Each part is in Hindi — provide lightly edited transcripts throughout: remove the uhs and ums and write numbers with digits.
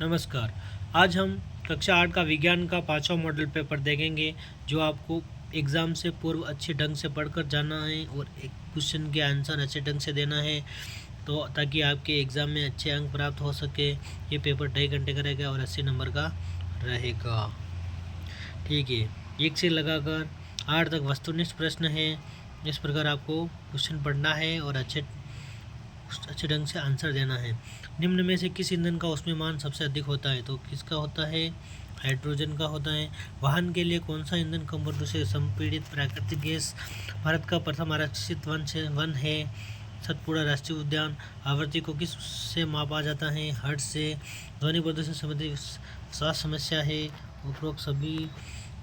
नमस्कार। आज हम कक्षा 8 का विज्ञान का 5वां मॉडल पेपर देखेंगे, जो आपको एग्ज़ाम से पूर्व अच्छे ढंग से पढ़कर जाना है और एक क्वेश्चन के आंसर अच्छे ढंग से देना है, तो ताकि आपके एग्ज़ाम में अच्छे अंक प्राप्त हो सके। ये पेपर 2.5 घंटे का रहेगा और 80 नंबर का रहेगा। ठीक है, 1 से लगाकर 8 तक वस्तुनिष्ठ प्रश्न है। इस प्रकार आपको क्वेश्चन पढ़ना है और अच्छे ढंग से आंसर देना है। निम्न में से किस ईंधन का ऊष्मीयमान सबसे अधिक होता है? तो किसका होता है? हाइड्रोजन का होता है। वाहन के लिए कौन सा ईंधन कम प्रदूषित से संपीड़ित प्राकृतिक गैस? भारत का प्रथम आरक्षित वन है सतपुड़ा राष्ट्रीय उद्यान। आवृत्ति को किस से मापा जाता है? हर्ट्ज से। ध्वनि प्रदूषण संबंधी स्वास्थ्य समस्या है उपरोक्त सभी।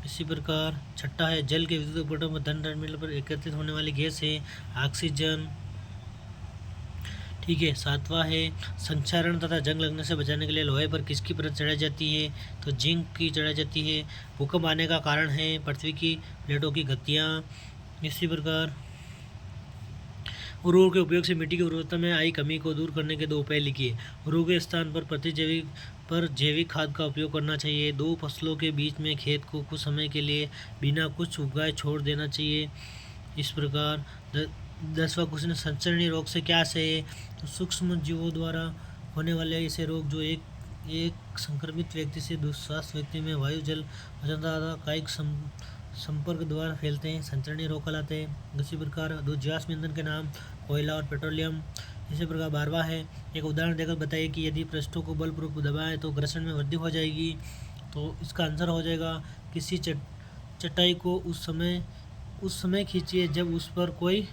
इसी प्रकार छठा है, जल के विद्युत उपकरणों में धन टर्मिनल पर एकत्रित होने वाली गैस है ऑक्सीजन। ठीक है, सातवां है, संक्षारण तथा जंग लगने से बचाने के लिए लोहे पर किसकी परत चढ़ाई जाती है? तो जिंक की चढ़ाई जाती है। भूकंप आने का कारण है पृथ्वी की प्लेटों की गतियाँ। इसी प्रकार उर्वरक के उपयोग से मिट्टी की उर्वरता में आई कमी को दूर करने के 2 उपाय लिखिए। उर्वरक के स्थान पर जैविक खाद का उपयोग करना चाहिए। 2 फसलों के बीच में खेत को कुछ समय के लिए बिना कुछ उगाए छोड़ देना चाहिए। इस प्रकार 10वां क्वेश्चन, संचरणीय रोग से क्या से है? तो सूक्ष्म जीवों द्वारा होने वाले ऐसे रोग जो एक संक्रमित व्यक्ति से दूसरे व्यक्ति में वायु, जल, वजन तथा कायिक संपर्क द्वारा फैलते हैं, संचरणीय रोग कहलाते हैं। इसी प्रकार 2 जीवाश्म ईंधन के नाम, कोयला और पेट्रोलियम। इसी प्रकार 12वां है, एक उदाहरण देकर बताइए कि यदि पृष्ठों को बलपूर्वक दबाएं तो घर्षण में वृद्धि हो जाएगी। तो इसका आंसर हो जाएगा, किसी चटाई को उस समय खींचिए जब उस पर कोई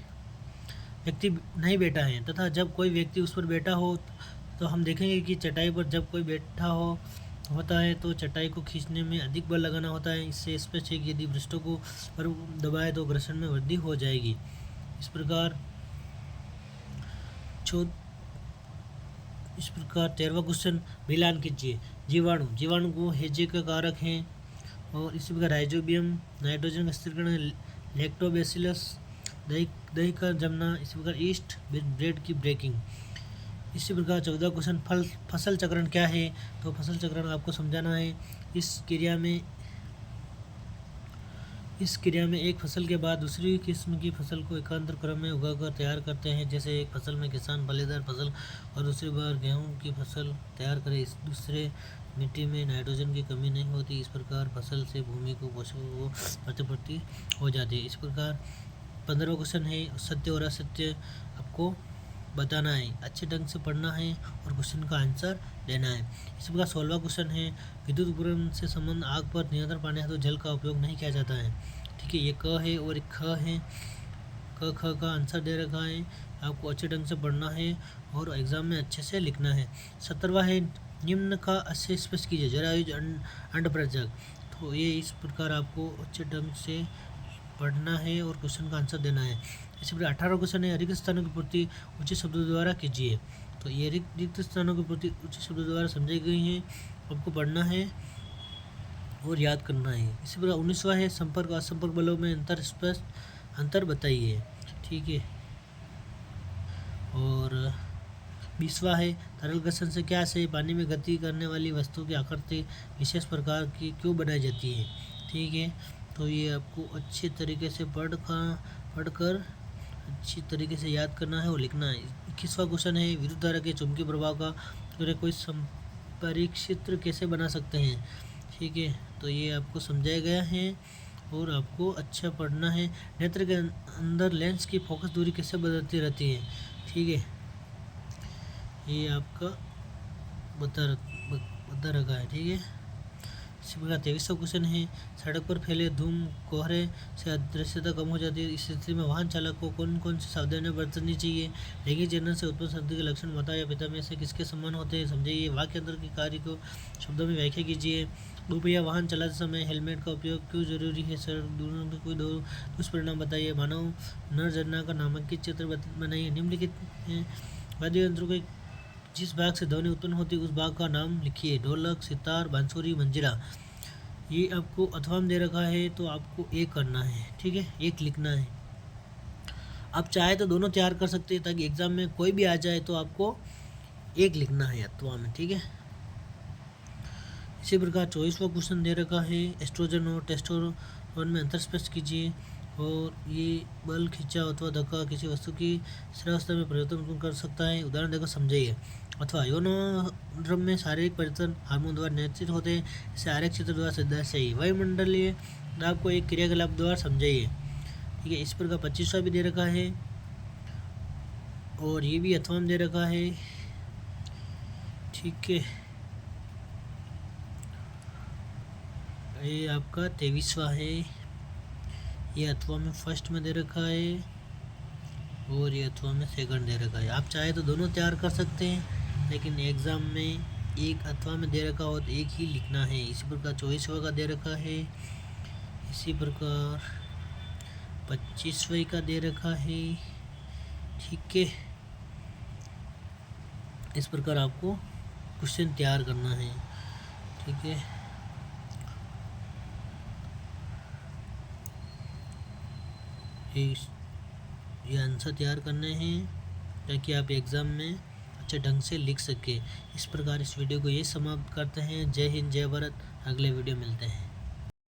व्यक्ति नहीं बैठा है, तथा जब कोई व्यक्ति उस पर बैठा हो तो हम देखेंगे कि चटाई पर जब कोई बैठा होता है तो चटाई को खींचने में अधिक बल लगाना होता है। इससे स्पष्ट है कि यदि पृष्ठों को पर दबाए तो घर्षण में वृद्धि हो जाएगी। इस प्रकार 13वां क्वेश्चन, मिलान कीजिए। जीवाणु को हैजे का कारक हैं। और इसी प्रकार राइजोबियम, नाइट्रोजन का स्थिरीकरण, लैक्टोबैसिलस, दही का जमना। इसी प्रकार ईस्ट, ब्रेड की ब्रेकिंग। इसी प्रकार 14वां क्वेश्चन, फसल चक्रण क्या है? तो फसल चक्रण आपको समझाना है। इस क्रिया में एक फसल के बाद दूसरी किस्म की फसल को एकांतर क्रम में उगाकर तैयार करते हैं। जैसे एक फसल में किसान फलीदार फसल और दूसरी बार गेहूं की फसल तैयार करे। इस दूसरे मिट्टी में नाइट्रोजन की कमी नहीं होती। इस प्रकार फसल से भूमि को पोषकों को प्रतिपूर्ति हो जाती है। इस प्रकार 15वां क्वेश्चन है, सत्य और असत्य आपको बताना है, अच्छे ढंग से पढ़ना है और क्वेश्चन का आंसर देना है। इसी प्रकार 16वां क्वेश्चन है, विद्युत उपकरण से संबंध आग पर नियंत्रण पाने हेतु जल का उपयोग नहीं किया जाता है। ठीक है, ये क है और एक ख है। क ख का आंसर दे रखा है, आपको अच्छे ढंग से पढ़ना है और एग्जाम में अच्छे से लिखना है। 17वां है, निम्न का अच्छे स्पष्ट कीजिए, जरायुज अंडप्रजक। तो ये इस प्रकार आपको अच्छे ढंग से पढ़ना है और क्वेश्चन का आंसर देना है। इसी प्रकार 18वां क्वेश्चन है, रिक्त स्थानों की पूर्ति उचित शब्दों द्वारा कीजिए। तो ये रिक्त स्थानों की पूर्ति उचित शब्दों द्वारा समझाई गई है, आपको पढ़ना है और याद करना है। इसी प्रकार 19वां है, संपर्क असंपर्क बलों में अंतर बताइए। ठीक है, और 20वां है, तरल घर्षण से क्या से पानी में गति करने वाली वस्तु की आकृति विशेष प्रकार की क्यों बनाई जाती है। ठीक है, तो ये आपको अच्छे तरीके से पढ़कर अच्छी तरीके से याद करना है और लिखना है। 21वां क्वेश्चन है, विद्युत धारा के चुंबकीय प्रभाव का कोई परिक्षेत्र कैसे बना सकते हैं। ठीक है, तो ये आपको समझाया गया है और आपको अच्छा पढ़ना है। नेत्र के अंदर लेंस की फोकस दूरी कैसे बदलती रहती है। ठीक है, ये आपका बता रखा है। ठीक है, इसी प्रकार 23वां क्वेश्चन है, सड़क पर फैले धूम कोहरे से दृश्यता कम हो जाती है। इस स्थिति में वाहन चालक को कौन कौन सी सावधानियां बरतनी चाहिए। लैंगिक जनन से उत्पन्न संतति के लक्षण माता या पिता में से किसके समान होते हैं, समझाइए। वाक्य अंतर के कार्य को शब्दों में व्याख्या कीजिए। दोपहिया वाहन चलाते समय हेलमेट का उपयोग क्यों जरूरी है सर, दोनों के कोई दुष्परिणाम बताइए। मानव नर जनना का नामांकित चित्र बनाइए। निम्नलिखित वाद्य यंत्रों के जिस भाग से ध्वनि उत्पन्न होती है उस भाग का नाम लिखिए। ढोलक, सितार, बांसुरी, मंजीरा। ये आपको अथवा में दे रखा है तो आपको एक करना है। ठीक है, एक लिखना है। आप चाहे तो दोनों तैयार कर सकते हैं ताकि एग्जाम में कोई भी आ जाए तो आपको एक लिखना है अथवा में। ठीक है, इसी प्रकार 24वां क्वेश्चन दे रखा है, एस्ट्रोजन और टेस्टोस्टेरोन में अंतर स्पष्ट कीजिए। और ये बल, खिंचाव अथवा धक्का किसी वस्तु की शरीरावस्था में परिवर्तन कर सकता है। उदाहरण देकर समझाइए। अथवा यौनारंभ में शारीरिक परिवर्तन हार्मोन द्वारा नियंत्रित होते हैं, इसे आरेख चित्र द्वारा समझाइए। वायुमंडलीय दाब को एक क्रियाकलाप द्वारा समझाइए। ठीक है, इस प्रकार 25वां भी दे रखा है और ये भी अथवा में दे रखा है। ठीक है, ये आपका 23वां है, ये अथवा में फर्स्ट में दे रखा है और ये अथवा में सेकंड दे रखा है। आप चाहे तो दोनों तैयार कर सकते हैं, लेकिन एग्ज़ाम में एक अथवा में दे रखा और एक ही लिखना है। इसी प्रकार 24वां का दे रखा है, इसी प्रकार 25वें का दे रखा है। ठीक है, इस प्रकार आपको क्वेश्चन तैयार करना है। ठीक है, ये आंसर तैयार करने हैं ताकि आप एग्ज़ाम में अच्छे ढंग से लिख सके। इस प्रकार इस वीडियो को ये समाप्त करते हैं। जय हिंद, जय भारत। अगले वीडियो मिलते हैं।